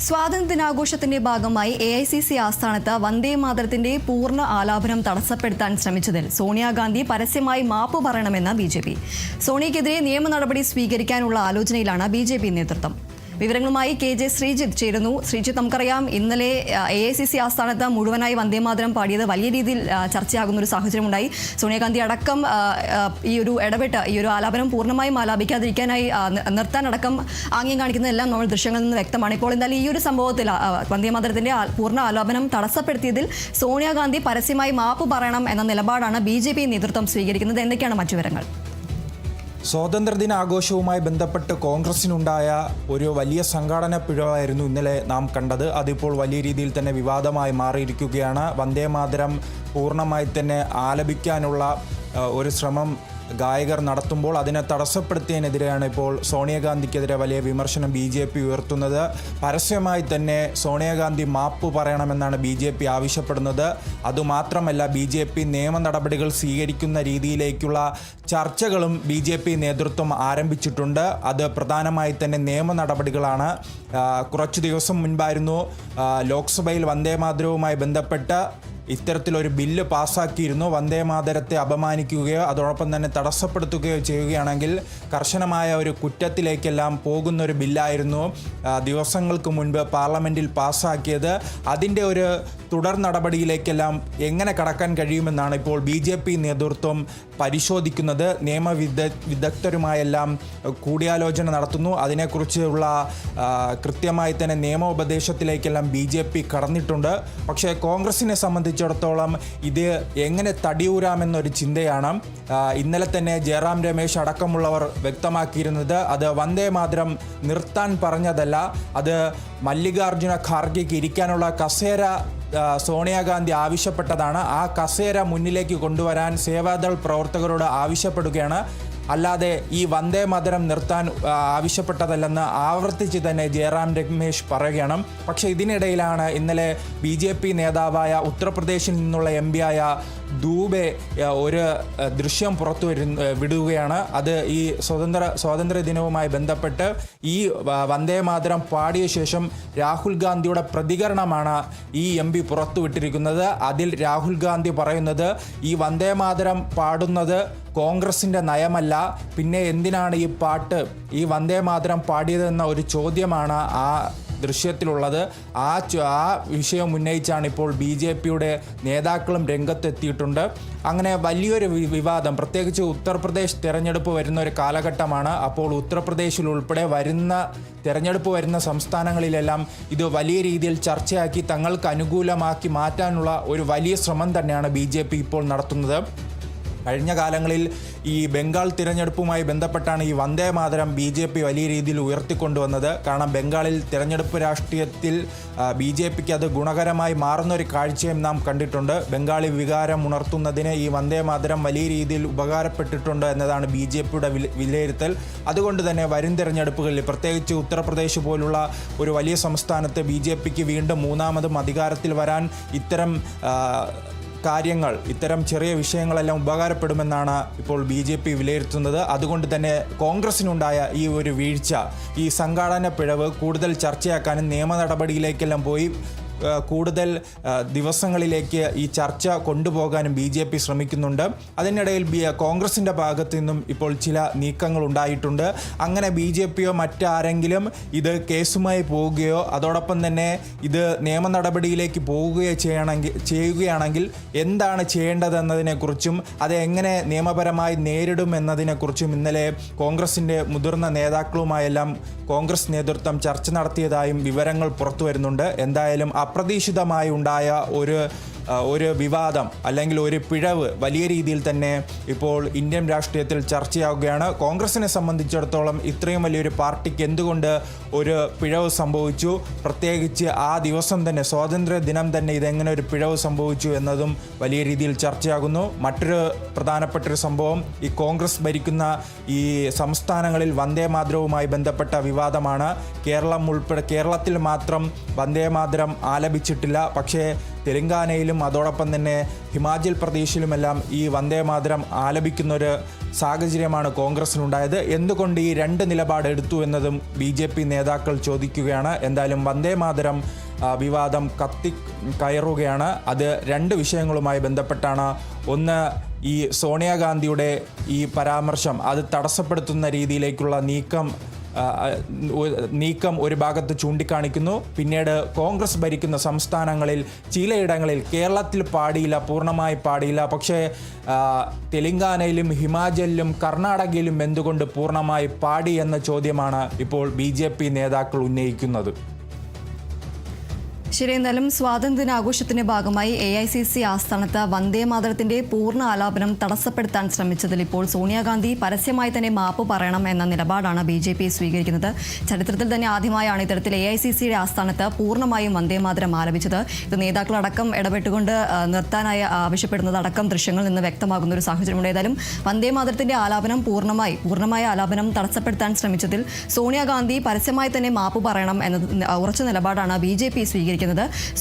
സ്വാതന്ത്ര്യദിനാഘോഷത്തിന്റെ ഭാഗമായി AICC ആസ്ഥാനത്ത് വന്ദേമാതരത്തിന്റെ പൂർണ്ണ ആലാപനം തടസ്സപ്പെടുത്താൻ ശ്രമിച്ചതിൽ സോണിയാഗാന്ധി പരസ്യമായി മാപ്പ് പറയണമെന്ന് BJP. സോണിയയ്ക്കെതിരെ നിയമ നടപടി സ്വീകരിക്കാനുള്ള ആലോചനയിലാണ് BJP നേതൃത്വം. വിവരങ്ങളുമായി KJ ശ്രീജിത്ത് ചേരുന്നു. ശ്രീജിത്ത്, നമുക്കറിയാം ഇന്നലെ AICC ആസ്ഥാനത്ത് മുഴുവനായി വന്ദേമാതരം പാടിയത് വലിയ രീതിയിൽ ചർച്ചയാകുന്ന ഒരു സാഹചര്യമുണ്ടായി. സോണിയാഗാന്ധി അടക്കം ഈ ഒരു ആലാപനം പൂർണ്ണമായും ആലാപിക്കാതിരിക്കാനായി നിർത്താനടക്കം ആംഗ്യം കാണിക്കുന്നതെല്ലാം നമ്മൾ ദൃശ്യങ്ങളിൽ നിന്ന് വ്യക്തമാണ്. ഇപ്പോൾ എന്തായാലും ഈ ഒരു സംഭവത്തിൽ വന്ദേമാതരത്തിന്റെ പൂർണ്ണ ആലാപനം തടസ്സപ്പെടുത്തിയതിൽ സോണിയാഗാന്ധി പരസ്യമായി മാപ്പ് പറയണം എന്ന നിലപാടാണ് BJP നേതൃത്വം സ്വീകരിക്കുന്നത്. എന്തൊക്കെയാണ് മറ്റു വിവരങ്ങൾ? സ്വാതന്ത്ര്യദിനാഘോഷവുമായി ബന്ധപ്പെട്ട് കോൺഗ്രസിനുണ്ടായ ഒരു വലിയ സംഘാടന പിഴവായിരുന്നു ഇന്നലെ നാം കണ്ടത്. അതിപ്പോൾ വലിയ രീതിയിൽ തന്നെ വിവാദമായി മാറിയിരിക്കുകയാണ്. വന്ദേമാതരം പൂർണ്ണമായി തന്നെ ആലപിക്കാനുള്ള ഒരു ശ്രമം ഗായകർ നടത്തുമ്പോൾ അതിനെ തടസ്സപ്പെടുത്തിയതിനെതിരെയാണ് ഇപ്പോൾ സോണിയാഗാന്ധിക്കെതിരെ വലിയ വിമർശനം BJP ഉയർത്തുന്നത്. പരസ്യമായി തന്നെ സോണിയാഗാന്ധി മാപ്പ് പറയണമെന്നാണ് BJP ആവശ്യപ്പെടുന്നത്. അതുമാത്രമല്ല, BJP നിയമ നടപടികൾ സ്വീകരിക്കുന്ന രീതിയിലേക്കുള്ള ചർച്ചകളും BJP നേതൃത്വം ആരംഭിച്ചിട്ടുണ്ട്. അത് പ്രധാനമായി തന്നെ നിയമ നടപടികളാണ്. കുറച്ചു ദിവസം മുൻപായിരുന്നു ലോക്സഭയിൽ വന്ദേമാതരവുമായി ബന്ധപ്പെട്ട ഇത്തരത്തിലൊരു ബില്ല് പാസ്സാക്കിയിരുന്നു. വന്ദേമാതരത്തെ അപമാനിക്കുകയോ അതോടൊപ്പം തന്നെ തടസ്സപ്പെടുത്തുകയോ ചെയ്യുകയാണെങ്കിൽ കർശനമായ ഒരു കുറ്റത്തിലേക്കെല്ലാം പോകുന്നൊരു ബില്ലായിരുന്നു ദിവസങ്ങൾക്ക് മുൻപ് പാർലമെൻറ്റിൽ പാസ്സാക്കിയത്. അതിൻ്റെ ഒരു തുടർ നടപടിയിലേക്കെല്ലാം എങ്ങനെ കടക്കാൻ കഴിയുമെന്നാണ് ഇപ്പോൾ BJP നേതൃത്വം പരിശോധിക്കുന്നത്. വിദഗ്ധരുമായെല്ലാം കൂടിയാലോചന നടത്തുന്നു. അതിനെക്കുറിച്ചുള്ള കൃത്യമായി തന്നെ നിയമോപദേശത്തിലേക്കെല്ലാം BJP കടന്നിട്ടുണ്ട്. പക്ഷേ കോൺഗ്രസിനെ സംബന്ധിച്ചിടത്തോളം ഇത് എങ്ങനെ തടിയൂരാമെന്നൊരു ചിന്തയാണ്. ഇന്നലെ തന്നെ ജയറാം രമേശ് അടക്കമുള്ളവർ വ്യക്തമാക്കിയിരുന്നത് അത് വന്ദേമാതരം നിർത്താൻ പറഞ്ഞതല്ല, അത് മല്ലികാർജുന ഖാർഗെക്ക് ഇരിക്കാനുള്ള കസേര സോണിയാഗാന്ധി ആവശ്യപ്പെട്ടതാണ്. ആ കസേര മുന്നിലേക്ക് കൊണ്ടുവരാൻ സേവാദൾ പ്രവർത്തകരോട് ആവശ്യപ്പെടുകയാണ്, അല്ലാതെ ഈ വന്ദേമാതരം നിർത്താൻ ആവശ്യപ്പെട്ടതല്ലെന്ന് ആവർത്തിച്ച് തന്നെ ജയറാം രമേശ് പറയുകയാണ്. പക്ഷേ ഇതിനിടയിലാണ് ഇന്നലെ BJP നേതാവായ ഉത്തർപ്രദേശിൽ നിന്നുള്ള MP ആയ ദൂബെ ഒരു ദൃശ്യം പുറത്തു വിടുകയാണ്. അത് ഈ സ്വാതന്ത്ര്യ ദിനവുമായി ബന്ധപ്പെട്ട് ഈ വന്ദേമാതരം പാടിയ ശേഷം രാഹുൽ ഗാന്ധിയുടെ പ്രതികരണമാണ് ഈ MP പുറത്തുവിട്ടിരിക്കുന്നത്. അതിൽ രാഹുൽ ഗാന്ധി പറയുന്നത് ഈ വന്ദേമാതരം പാടുന്നത് കോൺഗ്രസിൻ്റെ നയമല്ല, പിന്നെ എന്തിനാണ് ഈ പാട്ട് ഈ വന്ദേമാതരം പാടിയതെന്ന ഒരു ചോദ്യമാണ് ആ ദൃശ്യത്തിലുള്ളത്. ആ വിഷയം ഉന്നയിച്ചാണ് ഇപ്പോൾ BJPയുടെ നേതാക്കളും രംഗത്തെത്തിയിട്ടുണ്ട്. അങ്ങനെ വലിയൊരു വിവാദം, പ്രത്യേകിച്ച് ഉത്തർപ്രദേശ് തിരഞ്ഞെടുപ്പ് വരുന്ന ഒരു കാലഘട്ടമാണ്. അപ്പോൾ ഉത്തർപ്രദേശിൽ ഉൾപ്പെടെ തിരഞ്ഞെടുപ്പ് വരുന്ന സംസ്ഥാനങ്ങളിലെല്ലാം ഇത് വലിയ രീതിയിൽ ചർച്ചയാക്കി തങ്ങൾക്ക് അനുകൂലമാക്കി മാറ്റാനുള്ള ഒരു വലിയ ശ്രമം തന്നെയാണ് BJP ഇപ്പോൾ നടത്തുന്നത്. കഴിഞ്ഞ കാലങ്ങളിൽ ഈ ബംഗാൾ തിരഞ്ഞെടുപ്പുമായി ബന്ധപ്പെട്ടാണ് ഈ വന്ദേമാതരം BJP വലിയ രീതിയിൽ ഉയർത്തിക്കൊണ്ടുവന്നത്. കാരണം ബംഗാളിൽ തിരഞ്ഞെടുപ്പ് രാഷ്ട്രീയത്തിൽ BJPക്ക് അത് ഗുണകരമായി മാറുന്നൊരു കാഴ്ചയും നാം കണ്ടിട്ടുണ്ട്. ബംഗാളി വികാരം ഉണർത്തുന്നതിന് ഈ വന്ദേമാതരം വലിയ രീതിയിൽ ഉപകാരപ്പെട്ടിട്ടുണ്ട് എന്നതാണ് BJPയുടെ വിലയിരുത്തൽ. അതുകൊണ്ട് തന്നെ വരും തിരഞ്ഞെടുപ്പുകളിൽ, പ്രത്യേകിച്ച് ഉത്തർപ്രദേശ് പോലുള്ള ഒരു വലിയ സംസ്ഥാനത്ത് BJPക്ക് വീണ്ടും മൂന്നാമതും അധികാരത്തിൽ വരാൻ ഇത്തരം ചെറിയ വിഷയങ്ങളെല്ലാം ഉപകാരപ്പെടുമെന്നാണ് ഇപ്പോൾ BJP വിലയിരുത്തുന്നത്. അതുകൊണ്ട് തന്നെ കോൺഗ്രസിനുണ്ടായ ഈ ഒരു വീഴ്ച, ഈ സംഘാടന പിഴവ് കൂടുതൽ ചർച്ചയാക്കാനും നിയമ നടപടിയിലേക്കെല്ലാം പോയി കൂടുതൽ ദിവസങ്ങളിലേക്ക് ഈ ചർച്ച കൊണ്ടുപോകാനും BJP ശ്രമിക്കുന്നുണ്ട്. അതിനിടയിൽ കോൺഗ്രസിൻ്റെ ഭാഗത്തു നിന്നും ഇപ്പോൾ ചില നീക്കങ്ങൾ ഉണ്ടായിട്ടുണ്ട്. അങ്ങനെ BJPയോ മറ്റാരെങ്കിലും ഇത് കേസുമായി പോവുകയോ അതോടൊപ്പം തന്നെ ഇത് നിയമ നടപടിയിലേക്ക് പോവുകയോ ചെയ്യുകയാണെങ്കിൽ എന്താണ് ചെയ്യേണ്ടതെന്നതിനെക്കുറിച്ചും അത് എങ്ങനെ നിയമപരമായി നേരിടുമെന്നതിനെക്കുറിച്ചും ഇന്നലെ കോൺഗ്രസിൻ്റെ മുതിർന്ന നേതാക്കളുമായെല്ലാം കോൺഗ്രസ് നേതൃത്വം ചർച്ച നടത്തിയതായും വിവരങ്ങൾ പുറത്തു വരുന്നുണ്ട്. എന്തായാലും അപ്രതീക്ഷിതമായി ഉണ്ടായ ഒരു വിവാദം അല്ലെങ്കിൽ ഒരു പിഴവ് വലിയ രീതിയിൽ തന്നെ ഇപ്പോൾ ഇന്ത്യൻ രാഷ്ട്രീയത്തിൽ ചർച്ചയാവുകയാണ്. കോൺഗ്രസിനെ സംബന്ധിച്ചിടത്തോളം ഇത്രയും വലിയൊരു പാർട്ടിക്ക് എന്തുകൊണ്ട് ഒരു പിഴവ് സംഭവിച്ചു, പ്രത്യേകിച്ച് ആ ദിവസം തന്നെ സ്വാതന്ത്ര്യ ദിനം തന്നെ ഇതെങ്ങനെ ഒരു പിഴവ് സംഭവിച്ചു എന്നതും വലിയ രീതിയിൽ ചർച്ചയാകുന്നു. മറ്റൊരു പ്രധാനപ്പെട്ടൊരു സംഭവം, ഈ കോൺഗ്രസ് ഭരിക്കുന്ന ഈ സംസ്ഥാനങ്ങളിൽ വന്ദേമാതരവുമായി ബന്ധപ്പെട്ട വിവാദമാണ്. കേരളത്തിൽ മാത്രം വന്ദേമാതരം ആലപിച്ചിട്ടില്ല. പക്ഷേ തെലങ്കാനയിലും അതോടൊപ്പം തന്നെ ഹിമാചൽ പ്രദേശിലുമെല്ലാം ഈ വന്ദേ മാതരം ആലപിക്കുന്നൊരു സാഹചര്യമാണ് കോൺഗ്രസിനുണ്ടായത്. എന്തുകൊണ്ട് ഈ രണ്ട് നിലപാട് എടുത്തു എന്നതും BJP നേതാക്കൾ ചോദിക്കുകയാണ്. എന്തായാലും വന്ദേ മാതരം വിവാദം കയറുകയാണ്. അത് രണ്ട് വിഷയങ്ങളുമായി ബന്ധപ്പെട്ടാണ്. ഒന്ന്, ഈ സോണിയാഗാന്ധിയുടെ ഈ പരാമർശം അത് തടസ്സപ്പെടുത്തുന്ന രീതിയിലേക്കുള്ള നീക്കം ഒരു ഭാഗത്ത് ചൂണ്ടിക്കാണിക്കുന്നു. പിന്നീട് കോൺഗ്രസ് ഭരിക്കുന്ന സംസ്ഥാനങ്ങളിൽ ചിലയിടങ്ങളിൽ കേരളത്തിൽ പാടിയില്ല, പൂർണ്ണമായി പാടിയില്ല, പക്ഷേ തെലങ്കാനയിലും ഹിമാചലിലും കർണാടകയിലും എന്തുകൊണ്ട് പൂർണ്ണമായി പാടി എന്ന ചോദ്യമാണ് ഇപ്പോൾ BJP നേതാക്കൾ ഉന്നയിക്കുന്നത്. ശരി, എന്നാലും സ്വാതന്ത്ര്യദിനാഘോഷത്തിന്റെ ഭാഗമായി AICC ആസ്ഥാനത്ത് വന്ദേ മാതരത്തിന്റെ പൂർണ്ണ ആലാപനം തടസ്സപ്പെടുത്താൻ ശ്രമിച്ചതിൽ ഇപ്പോൾ സോണിയാഗാന്ധി പരസ്യമായി തന്നെ മാപ്പ് പറയണം എന്ന നിലപാടാണ് BJP സ്വീകരിക്കുന്നത്. ചരിത്രത്തിൽ തന്നെ ആദ്യമായാണ് ഇത്തരത്തിൽ AICCയുടെ ആസ്ഥാനത്ത് പൂർണ്ണമായും വന്ദേ മാതരം ആലപിച്ചത്. ഇത് നേതാക്കളടക്കം ഇടപെട്ടുകൊണ്ട് നിർത്താനായി ആവശ്യപ്പെടുന്നതടക്കം ദൃശ്യങ്ങളിൽ നിന്ന് വ്യക്തമാകുന്ന ഒരു സാഹചര്യമുണ്ട്. ഏതായാലും വന്ദേ മാതരത്തിന്റെ ആലാപനം പൂർണ്ണമായ ആലാപനം തടസ്സപ്പെടുത്താൻ ശ്രമിച്ചതിൽ സോണിയാഗാന്ധി പരസ്യമായി തന്നെ മാപ്പ് പറയണം എന്ന ഉറച്ച നിലപാടാണ് BJP സ്വീകരിക്കുന്നത്.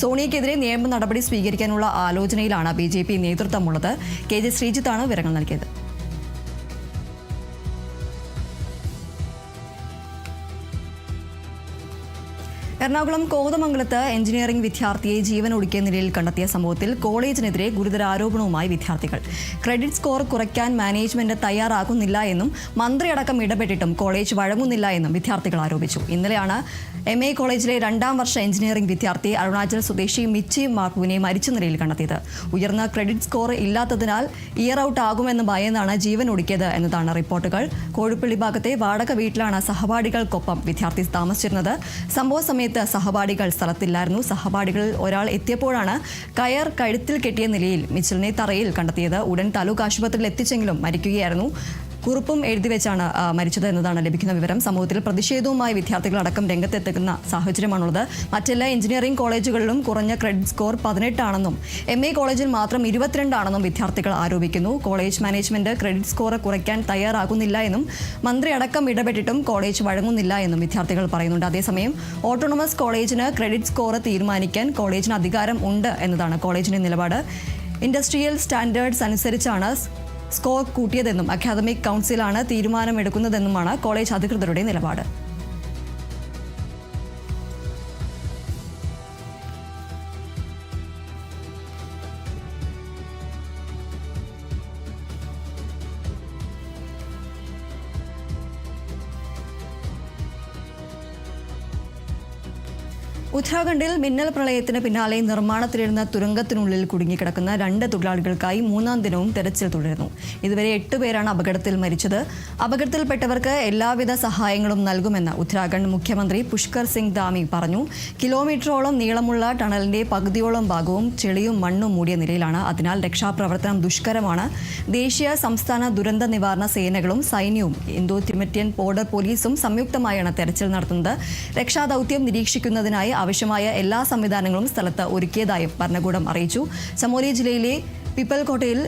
സോണിയയ്ക്കെതിരെ നിയമ നടപടി സ്വീകരിക്കാനുള്ള ആലോചനയിലാണ് BJP നേതൃത്വമുള്ളത്. KJ ശ്രീജിത്താണ് വിവരങ്ങൾ നൽകിയത്. എറണാകുളം കോതമംഗലത്ത് എഞ്ചിനീയറിംഗ് വിദ്യാർത്ഥിയെ ജീവൻ ഒടുക്കിയ നിലയിൽ കണ്ടെത്തിയ സംഭവത്തിൽ കോളേജിനെതിരെ ഗുരുതര ആരോപണവുമായി വിദ്യാർത്ഥികൾ. ക്രെഡിറ്റ് സ്കോർ കുറയ്ക്കാൻ മാനേജ്മെന്റ് തയ്യാറാകുന്നില്ല എന്നും മന്ത്രിയടക്കം ഇടപെട്ടിട്ടും കോളേജ് വഴങ്ങുന്നില്ല എന്നും വിദ്യാർത്ഥികൾ ആരോപിച്ചു. ഇന്നലെയാണ് MA കോളേജിലെ 2ാം വർഷ എഞ്ചിനീയറിംഗ് വിദ്യാർത്ഥി അരുണാചൽ സ്വദേശി മിച്ചി മാർക്കുവിനെ മരിച്ച നിലയിൽ കണ്ടെത്തിയത്. ഉയർന്ന ക്രെഡിറ്റ് സ്കോർ ഇല്ലാത്തതിനാൽ ഇയർ ഔട്ട് ആകുമെന്ന് ഭയന്നാണ് ജീവൻ ഒടുക്കിയത് എന്നതാണ് റിപ്പോർട്ടുകൾ. കോഴിപ്പള്ളി ഭാഗത്തെ വാടക വീട്ടിലാണ് സഹപാഠികൾക്കൊപ്പം വിദ്യാർത്ഥി താമസിച്ചിരുന്നത്. സംഭവ സമയത്ത് സഹപാഠികൾ സ്ഥലത്തില്ലായിരുന്നു. സഹപാഠികളിൽ ഒരാൾ എത്തിയപ്പോഴാണ് കയർ കഴുത്തിൽ കെട്ടിയ നിലയിൽ മിച്ചലിനെ തറയിൽ കണ്ടെത്തിയത്. ഉടൻ താലൂക്ക് ആശുപത്രിയിൽ എത്തിച്ചെങ്കിലും മരിക്കുകയായിരുന്നു. കുറിപ്പും എഴുതിവെച്ചാണ് മരിച്ചത് എന്നതാണ് ലഭിക്കുന്ന വിവരം. സമൂഹത്തിൽ പ്രതിഷേധവുമായി വിദ്യാർത്ഥികളടക്കം രംഗത്തെത്തുന്ന സാഹചര്യമാണുള്ളത്. മറ്റെല്ലാ എഞ്ചിനീയറിംഗ് കോളേജുകളിലും കുറഞ്ഞ ക്രെഡിറ്റ് സ്കോർ 18 ആണെന്നും MA കോളേജിൽ മാത്രം 22 ആണെന്നും വിദ്യാർത്ഥികൾ ആരോപിക്കുന്നു. കോളേജ് മാനേജ്മെന്റ് ക്രെഡിറ്റ് സ്കോർ കുറയ്ക്കാൻ തയ്യാറാകുന്നില്ല എന്നും മന്ത്രി അടക്കം ഇടപെട്ടിട്ടും കോളേജ് വഴങ്ങുന്നില്ല എന്നും വിദ്യാർത്ഥികൾ പറയുന്നുണ്ട്. അതേസമയം ഓട്ടോണമസ് കോളേജിന് ക്രെഡിറ്റ് സ്കോർ തീരുമാനിക്കാൻ കോളേജിന് അധികാരം ഉണ്ട് എന്നതാണ് കോളേജിന്റെ നിലപാട്. ഇൻഡസ്ട്രിയൽ സ്റ്റാൻഡേർഡ്സ് അനുസരിച്ചാണ് സ്കോർ കൂട്ടിയതെന്നും അക്കാദമിക് കൗൺസിലാണ് തീരുമാനമെടുക്കുന്നതെന്നുമാണ് കോളേജ് അധികൃതരുടെ നിലപാട്. ഉത്തരാഖണ്ഡിൽ മിന്നൽ പ്രളയത്തിന് പിന്നാലെ നിർമ്മാണത്തിലിരുന്ന തുരങ്കത്തിനുള്ളിൽ കുടുങ്ങിക്കിടക്കുന്ന 2 തൊഴിലാളികൾക്കായി 3ാം ദിനവും തെരച്ചിൽ തുടരുന്നു. ഇതുവരെ 8 പേരാണ് അപകടത്തിൽ മരിച്ചത്. അപകടത്തിൽപ്പെട്ടവർക്ക് എല്ലാവിധ സഹായങ്ങളും നൽകുമെന്ന് ഉത്തരാഖണ്ഡ് മുഖ്യമന്ത്രി പുഷ്കർ സിംഗ് ധാമി പറഞ്ഞു. കിലോമീറ്ററോളം നീളമുള്ള ടണലിന്റെ പകുതിയോളം ഭാഗവും ചെളിയും മണ്ണും മൂടിയ നിലയിലാണ്. അതിനാൽ രക്ഷാപ്രവർത്തനം ദുഷ്കരമാണ്. ദേശീയ സംസ്ഥാന ദുരന്ത നിവാരണ സേനകളും സൈന്യവും ഇന്തോ തിബറ്റൻ ബോർഡർ പോലീസും സംയുക്തമായാണ് തെരച്ചിൽ നടത്തുന്നത്. രക്ഷാദൌത്യം നിരീക്ഷിക്കുന്നതിനായി ആവശ്യമായ എല്ലാ സംവിധാനങ്ങളും സ്ഥലത്ത് ഒരുക്കിയതായും ഭരണകൂടം അറിയിച്ചു. ചമോലി ജില്ലയിലെ പിപ്പൽകോട്ടയിൽ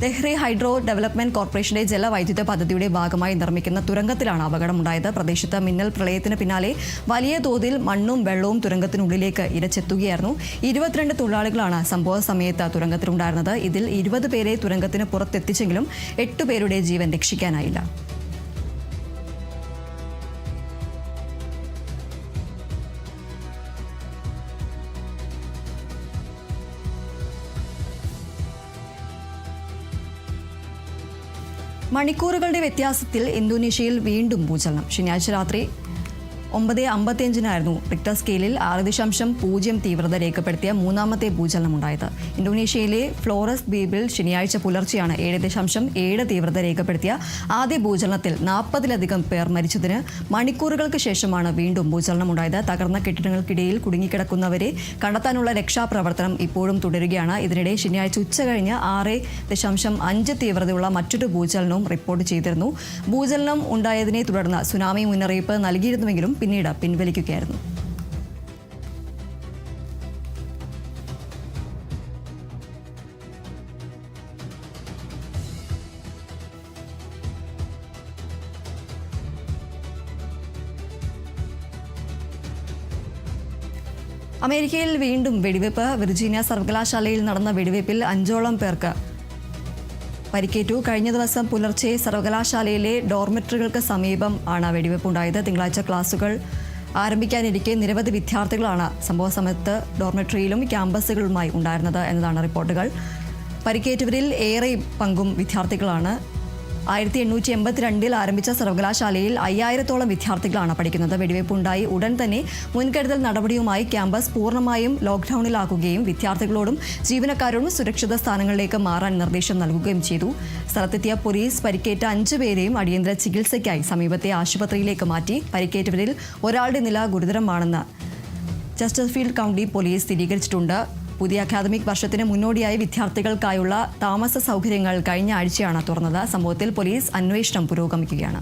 തെഹ്രി ഹൈഡ്രോ ഡെവലപ്മെന്റ് കോർപ്പറേഷന്റെ ജലവൈദ്യുത പദ്ധതിയുടെ ഭാഗമായി നിർമ്മിക്കുന്ന തുരങ്കത്തിലാണ് അപകടമുണ്ടായത്. പ്രദേശത്ത് മിന്നൽ പ്രളയത്തിന് പിന്നാലെ വലിയ തോതിൽ മണ്ണും വെള്ളവും തുരങ്കത്തിനുള്ളിലേക്ക് ഇരച്ചെത്തുകയായിരുന്നു. 22 തൊഴിലാളികളാണ് സംഭവ സമയത്ത് തുരങ്കത്തിലുണ്ടായിരുന്നത്. ഇതിൽ 20 പേരെ തുരങ്കത്തിന് പുറത്തെത്തിച്ചെങ്കിലും 8 പേരുടെ ജീവൻ രക്ഷിക്കാനായില്ല. മണിക്കൂറുകളുടെ വ്യത്യാസത്തിൽ ഇന്തോനേഷ്യയിൽ വീണ്ടും ഭൂചലനം. ശനിയാഴ്ച രാത്രി 9:55 റിക്ടർ സ്കെയിലിൽ 6.0 തീവ്രത രേഖപ്പെടുത്തിയ 3ാമത്തെ ഭൂചലനമുണ്ടായത്. ഇന്തോനേഷ്യയിലെ ഫ്ലോറസ് ദ്വീപിൽ ശനിയാഴ്ച പുലർച്ചെയാണ് 7.7 തീവ്രത രേഖപ്പെടുത്തിയ ആദ്യ ഭൂചലനത്തിൽ 40-ലധികം പേർ മരിച്ചതിന് മണിക്കൂറുകൾക്ക് ശേഷമാണ് വീണ്ടും ഭൂചലനമുണ്ടായത്. തകർന്ന കെട്ടിടങ്ങൾക്കിടയിൽ കുടുങ്ങിക്കിടക്കുന്നവരെ കണ്ടെത്താനുള്ള രക്ഷാപ്രവർത്തനം ഇപ്പോഴും തുടരുകയാണ്. ഇതിനിടെ ശനിയാഴ്ച ഉച്ചകഴിഞ്ഞ് 6.5 തീവ്രതയുള്ള മറ്റൊരു ഭൂചലനവും റിപ്പോർട്ട് ചെയ്തിരുന്നു. ഭൂചലനം ഉണ്ടായതിനെ തുടർന്ന് സുനാമി മുന്നറിയിപ്പ് നൽകിയിരുന്നുവെങ്കിലും പിന്നീട് പിൻവലിക്കുകയായിരുന്നു. അമേരിക്കയിൽ വീണ്ടും വെടിവെപ്പ്. വിർജീനിയ സർവകലാശാലയിൽ നടന്ന വെടിവെപ്പിൽ 5ഓളം പേർക്ക് പരിക്കേറ്റു. കഴിഞ്ഞ ദിവസം പുലർച്ചെ സർവകലാശാലയിലെ ഡോർമെട്രികൾക്ക് സമീപം ആണ് വെടിവെപ്പുണ്ടായത്. തിങ്കളാഴ്ച ക്ലാസുകൾ ആരംഭിക്കാനിരിക്കെ നിരവധി വിദ്യാർത്ഥികളാണ് സംഭവ സമയത്ത് ഡോർമെട്രിയിലും ക്യാമ്പസുകളുമായി ഉണ്ടായിരുന്നത് എന്നതാണ് റിപ്പോർട്ടുകൾ. പരിക്കേറ്റവരിൽ ഏറെ പങ്കും വിദ്യാർത്ഥികളാണ്. 1882 ആരംഭിച്ച സർവകലാശാലയിൽ 5000-ഓളം വിദ്യാർത്ഥികളാണ് പഠിക്കുന്നത്. വെടിവെപ്പുണ്ടായി ഉടൻ തന്നെ മുൻകരുതൽ നടപടിയുമായി ക്യാമ്പസ് പൂർണ്ണമായും ലോക്ക്ഡൌണിലാക്കുകയും വിദ്യാർത്ഥികളോടും ജീവനക്കാരോടും സുരക്ഷിത സ്ഥാനങ്ങളിലേക്ക് മാറാൻ നിർദ്ദേശം നൽകുകയും ചെയ്തു. സ്ഥലത്തെത്തിയ പോലീസ് പരിക്കേറ്റ 5 പേരെയും അടിയന്തര ചികിത്സയ്ക്കായി സമീപത്തെ ആശുപത്രിയിലേക്ക് മാറ്റി. പരിക്കേറ്റവരിൽ ഒരാളുടെ നില ഗുരുതരമാണെന്ന് ചെസ്റ്റർഫീൽഡ് കൗണ്ടി പോലീസ് സ്ഥിരീകരിച്ചിട്ടുണ്ട്. പുതിയ അക്കാദമിക് വർഷത്തിന് മുന്നോടിയായി വിദ്യാർത്ഥികൾക്കായുള്ള താമസ സൗകര്യങ്ങൾ കഴിഞ്ഞ ആഴ്ചയാണ് തുറന്നത്. സംഭവത്തിൽ പോലീസ് അന്വേഷണം പുരോഗമിക്കുകയാണ്.